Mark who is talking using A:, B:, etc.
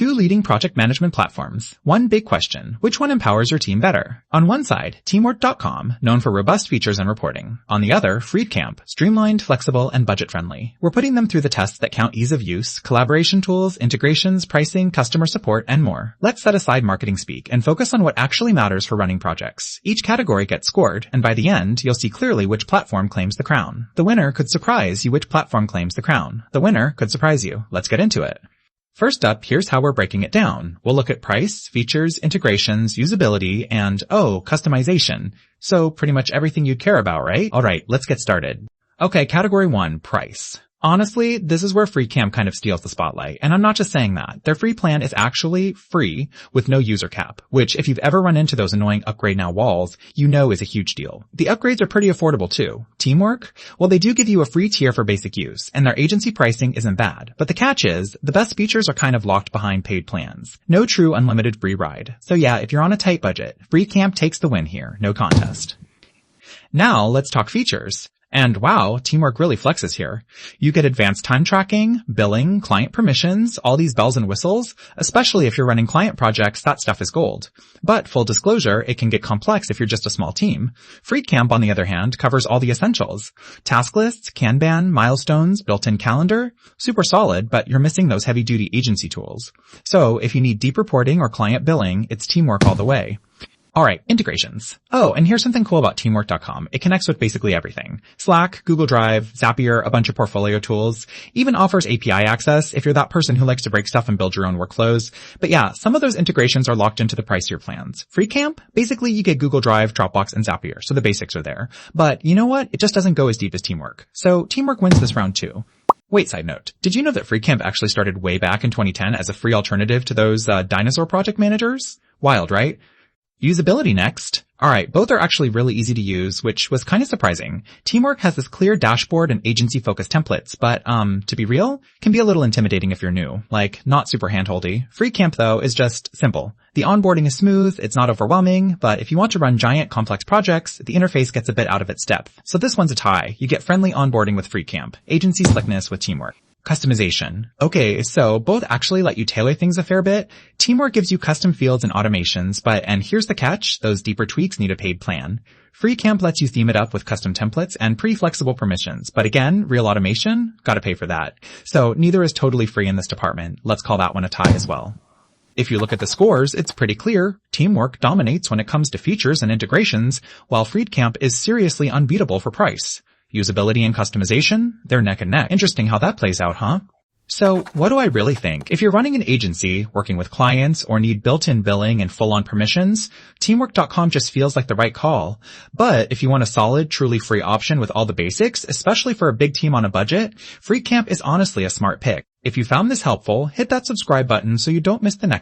A: Two leading project management platforms. One big question. Which one empowers your team better? On one side, Teamwork.com, known for robust features and reporting. On the other, Freedcamp, streamlined, flexible, and budget-friendly. We're putting them through the tests that count ease of use, collaboration tools, integrations, pricing, customer support, and more. Let's set aside marketing speak and focus on what actually matters for running projects. Each category gets scored, and by the end, you'll see clearly which platform claims the crown. The winner could surprise you which platform claims the crown. The winner could surprise you. Let's get into it. First up, here's how we're breaking it down. We'll look at price, features, integrations, usability, and, customization. So pretty much everything you'd care about, right? Alright, let's get started. Okay, category 1, price. Honestly, this is where Freecamp kind of steals the spotlight, and I'm not just saying that. Their free plan is actually free with no user cap, which if you've ever run into those annoying upgrade now walls, you know is a huge deal. The upgrades are pretty affordable too. Teamwork? Well, they do give you a free tier for basic use, and their agency pricing isn't bad. But the catch is, the best features are kind of locked behind paid plans. No true unlimited free ride. So yeah, if you're on a tight budget, Freecamp takes the win here, no contest. Now, let's talk features. And wow, Teamwork really flexes here. You get advanced time tracking, billing, client permissions, all these bells and whistles. Especially if you're running client projects, that stuff is gold. But full disclosure, it can get complex if you're just a small team. Freecamp, on the other hand, covers all the essentials. Task lists, Kanban, milestones, built-in calendar. Super solid, but you're missing those heavy-duty agency tools. So if you need deep reporting or client billing, it's Teamwork all the way. Alright, integrations. Oh, and here's something cool about Teamwork.com. It connects with basically everything. Slack, Google Drive, Zapier, a bunch of portfolio tools. Even offers API access if you're that person who likes to break stuff and build your own workflows. But yeah, some of those integrations are locked into the pricier plans. Freecamp? Basically you get Google Drive, Dropbox, and Zapier, so the basics are there. But you know what? It just doesn't go as deep as Teamwork. So Teamwork wins this round too. Wait, side note. Did you know that Freecamp actually started way back in 2010 as a free alternative to those dinosaur project managers? Wild, right? Usability next. Alright, both are actually really easy to use, which was kind of surprising. Teamwork has this clear dashboard and agency-focused templates, but, to be real, can be a little intimidating if you're new. Like, not super handholdy. Freecamp, though, is just simple. The onboarding is smooth, it's not overwhelming, but if you want to run giant, complex projects, the interface gets a bit out of its depth. So this one's a tie. You get friendly onboarding with Freecamp, agency slickness with Teamwork. Customization. Okay, so both actually let you tailor things a fair bit. Teamwork gives you custom fields and automations, and here's the catch, those deeper tweaks need a paid plan. Freecamp lets you theme it up with custom templates and pretty flexible permissions, but again, real automation, gotta pay for that. So neither is totally free in this department. Let's call that one a tie as well. If you look at the scores, it's pretty clear. Teamwork dominates when it comes to features and integrations, while Freecamp is seriously unbeatable for price. Usability and customization, they're neck and neck. Interesting how that plays out, huh? So, what do I really think? If you're running an agency, working with clients, or need built-in billing and full-on permissions, Teamwork.com just feels like the right call. But if you want a solid, truly free option with all the basics, especially for a big team on a budget, Freecamp is honestly a smart pick. If you found this helpful, hit that subscribe button so you don't miss the next